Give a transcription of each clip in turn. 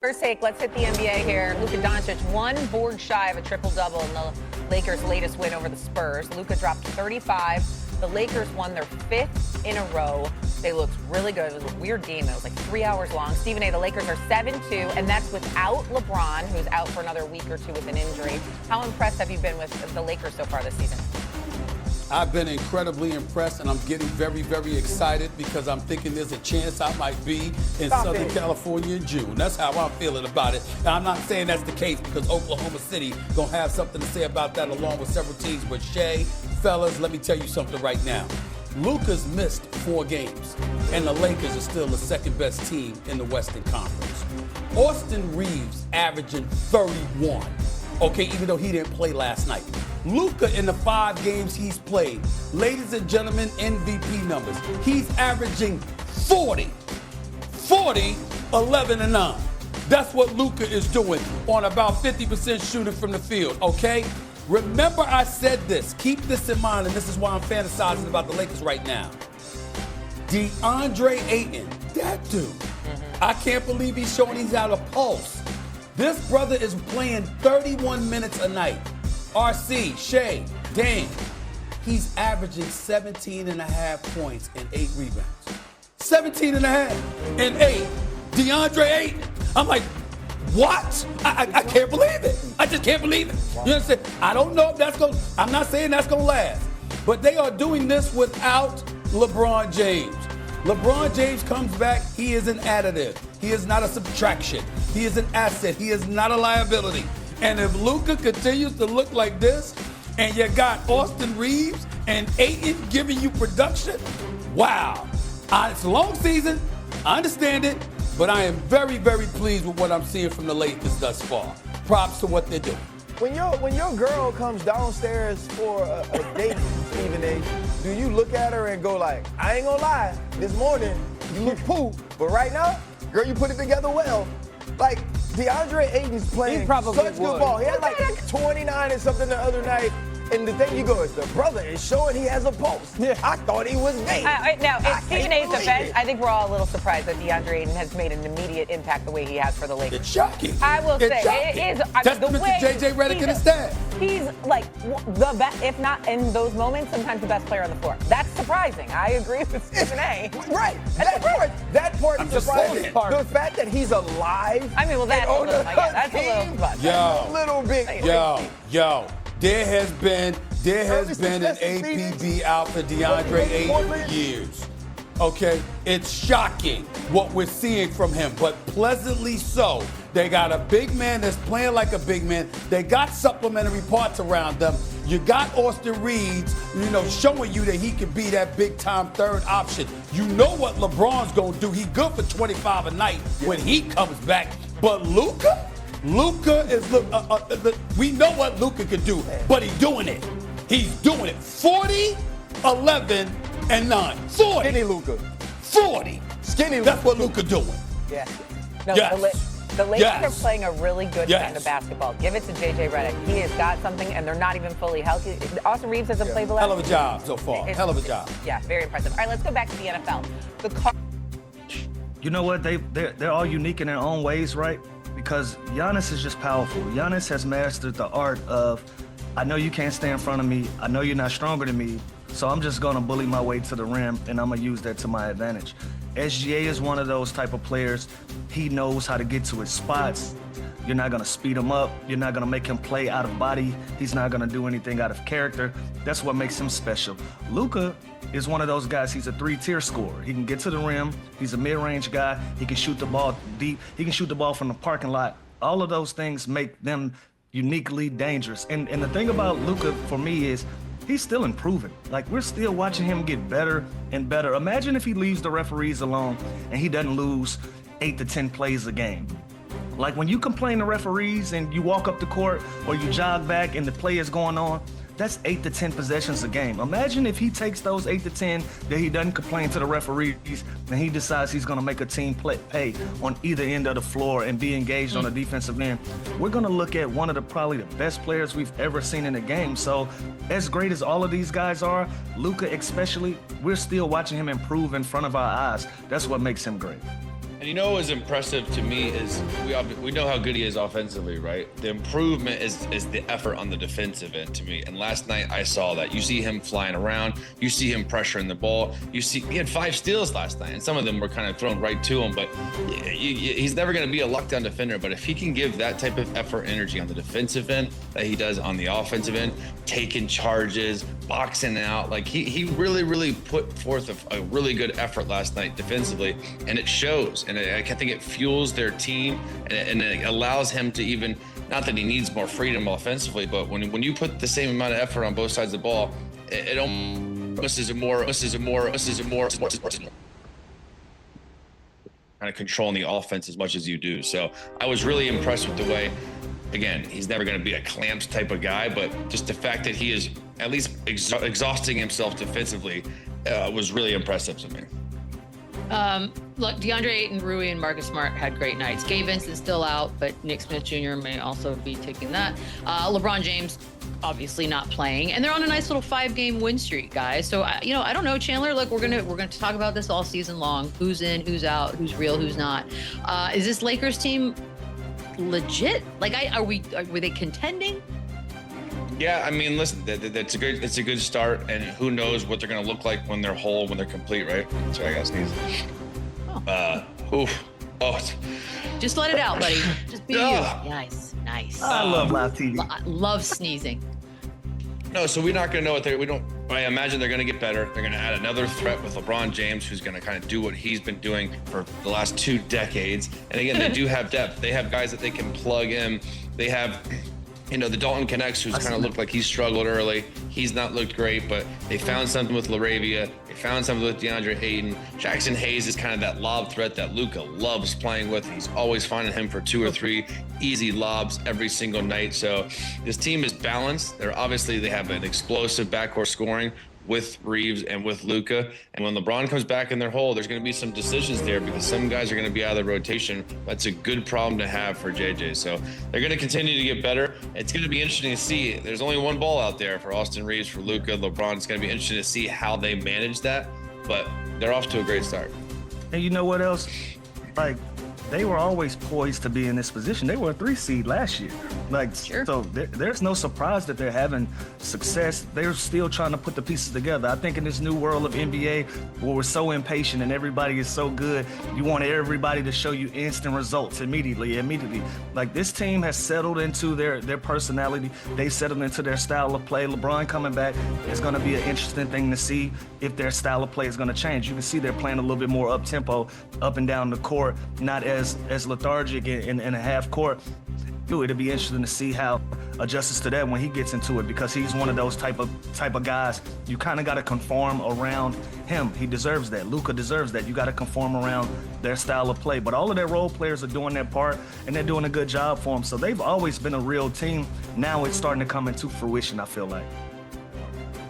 First take, let's hit the NBA here. Luka Doncic, one board shy of a triple-double in the Lakers' latest win over the Spurs. Luka dropped 35. The Lakers won their 5th in a row. They looked really good. It was a weird game. It was like 3 hours long. Stephen A., the Lakers are 7-2, and that's without LeBron, who's out for another week or two with an injury. How impressed have you been with the Lakers so far this season? I've been incredibly impressed, and I'm getting very, very excited because I'm thinking there's a chance I might be in Southern California in June. That's how I'm feeling about it. Now, I'm not saying that's the case because Oklahoma City gonna have something to say about that along with several teams. But Shay, fellas, let me tell you something right now. Luka's missed 4 games, and the Lakers are still the second best team in the Western Conference. Austin Reeves averaging 31. Okay, even though he didn't play last night. Luka in the 5 games he's played, ladies and gentlemen, MVP numbers. He's averaging 40, 11 and 9. That's what Luka is doing on about 50% shooting from the field, okay? Remember I said this, keep this in mind, and this is why I'm fantasizing about the Lakers right now. DeAndre Ayton, that dude, I can't believe he's showing he's out of pulse. This brother is playing 31 minutes a night. RC, Shay, Dame, he's averaging 17 and a half points and 8 rebounds. 17 and a half and 8. DeAndre Ayton. I'm like, what? I can't believe it. I just can't believe it. You understand? I don't know if that's going to, I'm not saying that's going to last, but they are doing this without LeBron James. LeBron James comes back, he is an additive. He is not a subtraction. He is an asset. He is not a liability. And if Luka continues to look like this, and you got Austin Reeves and Ayton giving you production, wow. It's a long season, I understand it, but I am very, very pleased with what I'm seeing from the Lakers thus far. Props to what they're doing. When your girl comes downstairs for a date, Stephen A., do you look at her and go like, I ain't gonna lie, this morning you look poo, but right now, girl, you put it together well. Like, DeAndre Ayton's playing such good ball. He had like 29 and something the other night. And the thing you go is the brother is showing he has a pulse. Yeah. I thought he was gay. Now, in Stephen A's defense, I think we're all a little surprised that DeAndre Ayton has made an immediate impact the way he has for the Lakers. It's shocking. I will say, shocking. it is. Testament the way to J.J. Redick and his staff. He's like the best, if not in those moments, sometimes the best player on the floor. That's surprising. I agree with Stephen A. Right. That part is surprising. The fact that he's alive. I mean, well, that's a little, that's a little bit. Yo. There has been an APB out for DeAndre Ayton for years. Okay? It's shocking what we're seeing from him, but pleasantly so. They got a big man that's playing like a big man. They got supplementary parts around them. You got Austin Reeves, showing you that he can be that big-time third option. You know what LeBron's going to do. He's good for 25 a night when he comes back. But Luka is, we know what Luka can do, but he's doing it. He's doing it. 40, 11, and 9. 40. Skinny Luka. 40. Skinny Luka. That's what Luka doing. Yeah. No, yes. The Lakers are playing a really good brand of basketball. Give it to J.J. Redick. He has got something, and they're not even fully healthy. Austin Reeves hasn't played the last. Hell of a job so far. Hell of a job. Yeah, very impressive. All right, let's go back to the NFL. You know what? They're all unique in their own ways, right? Because Giannis is just powerful. Giannis has mastered the art of, I know you can't stay in front of me. I know you're not stronger than me. So I'm just going to bully my way to the rim, and I'm going to use that to my advantage. SGA is one of those type of players. He knows how to get to his spots. You're not going to speed him up. You're not going to make him play out of body. He's not going to do anything out of character. That's what makes him special. Luka is one of those guys. He's a 3-tier scorer. He can get to the rim. He's a mid-range guy. He can shoot the ball deep. He can shoot the ball from the parking lot. All of those things make them uniquely dangerous. And the thing about Luka for me is he's still improving. Like, we're still watching him get better and better. Imagine if he leaves the referees alone and he doesn't lose 8 to 10 plays a game. Like, when you complain to referees and you walk up the court or you jog back and the play is going on, that's 8 to 10 possessions a game. Imagine if he takes those 8 to 10 that he doesn't complain to the referees and he decides he's going to make a team pay on either end of the floor and be engaged on the defensive end. We're going to look at one of probably the best players we've ever seen in a game. So as great as all of these guys are, Luka especially, we're still watching him improve in front of our eyes. That's what makes him great. And you know what was impressive to me is we know how good he is offensively, right? The improvement is the effort on the defensive end to me. And last night I saw that. You see him flying around. You see him pressuring the ball. He had 5 steals last night, and some of them were kind of thrown right to him. But he's never going to be a lockdown defender. But if he can give that type of effort, energy on the defensive end that he does on the offensive end, taking charges, boxing out, like he really, really put forth a really good effort last night defensively, and it shows. And I think it fuels their team, and it allows him to even, not that he needs more freedom offensively, but when you put the same amount of effort on both sides of the ball, it almost is a more kind of controlling the offense as much as you do. So I was really impressed with the way, again, he's never going to be a clamps type of guy, but just the fact that he is at least exhausting himself defensively was really impressive to me. Look, DeAndre Ayton, Rui, and Marcus Smart had great nights. Gabe Vincent's still out, but Nick Smith Jr. may also be taking that. LeBron James, obviously not playing, and they're on a nice little 5-game win streak, guys. So, I don't know, Chandler. Look, we're gonna talk about this all season long. Who's in, who's out, who's real, who's not. Is this Lakers team legit? Like, were they contending? Yeah, I mean, listen, it's a good start, and who knows what they're going to look like when they're whole, when they're complete, right? Sorry, I got to sneeze. Just let it out, buddy. Just be you. Nice. I love live TV. Love sneezing. No, so we're not going to know I imagine they're going to get better. They're going to add another threat with LeBron James, who's going to kind of do what he's been doing for the last 2 decades. And again, they do have depth. They have guys that they can plug in. They have, the Dalton Connects, who's kind of looked like he struggled early. He's not looked great, but they found something with LaRavia. They found something with DeAndre Ayton. Jackson Hayes is kind of that lob threat that Luka loves playing with. He's always finding him for 2 or 3 easy lobs every single night. So this team is balanced. They have an explosive backcourt scoring with Reeves and with Luka. And when LeBron comes back in their hole, there's going to be some decisions there because some guys are going to be out of the rotation. That's a good problem to have for JJ. So they're going to continue to get better. It's going to be interesting to see. There's only one ball out there for Austin Reeves, for Luka, LeBron. It's going to be interesting to see how they manage that. But they're off to a great start. And you know what else? Like, they were always poised to be in this position. They were a 3 seed last year. Sure. So there's no surprise that they're having success. They're still trying to put the pieces together. I think in this new world of NBA, where we're so impatient and everybody is so good, you want everybody to show you instant results immediately. Like, this team has settled into their personality. They settled into their style of play. LeBron coming back is going to be an interesting thing to see if their style of play is going to change. You can see they're playing a little bit more up-tempo, up and down the court, not as lethargic in a half court. It'll be interesting to see how adjusts to that when he gets into it, because he's one of those type of guys. You kind of got to conform around him. He deserves that. Luka deserves that. You got to conform around their style of play. But all of their role players are doing their part, and they're doing a good job for him. So they've always been a real team. Now it's starting to come into fruition, I feel like.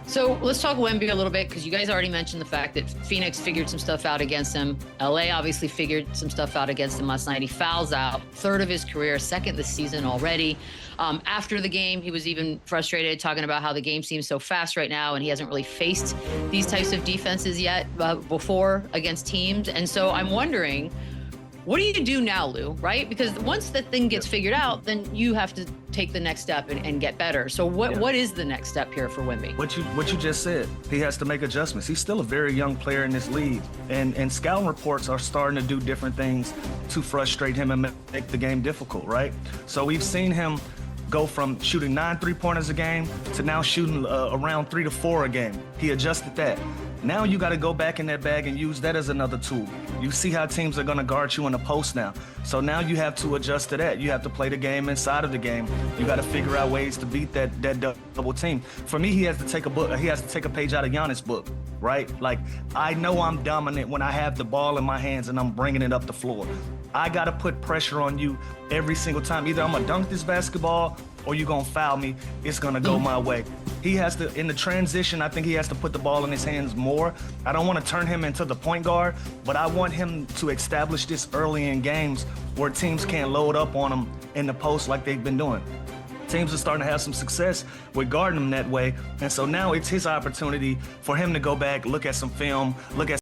So let's talk Wemby a little bit, because you guys already mentioned the fact that Phoenix figured some stuff out against him. LA obviously figured some stuff out against him last night. He fouls out, 3rd of his career, 2nd this season already. After the game, he was even frustrated, talking about how the game seems so fast right now, and he hasn't really faced these types of defenses yet before against teams. And so I'm wondering, what do you do now, Lou, right? Because once that thing gets figured out, then you have to take the next step and get better. So what is the next step here for Wemby? What you just said, he has to make adjustments. He's still a very young player in this league, and scouting reports are starting to do different things to frustrate him and make the game difficult, right? So we've seen him go from shooting 9 3-pointers a game to now shooting around 3 to 4 a game. He adjusted that. Now you got to go back in that bag and use that as another tool. You see how teams are going to guard you in the post now. So now you have to adjust to that. You have to play the game inside of the game. You got to figure out ways to beat that double team. For me, he has to take a page out of Giannis' book, right? Like, I know I'm dominant when I have the ball in my hands and I'm bringing it up the floor. I got to put pressure on you every single time. Either I'm going to dunk this basketball or you're going to foul me. It's going to go my way. He has to, in the transition, I think he has to put the ball in his hands more. I don't want to turn him into the point guard, but I want him to establish this early in games where teams can't load up on him in the post like they've been doing. Teams are starting to have some success with guarding him that way. And so now it's his opportunity for him to go back, look at some film, look at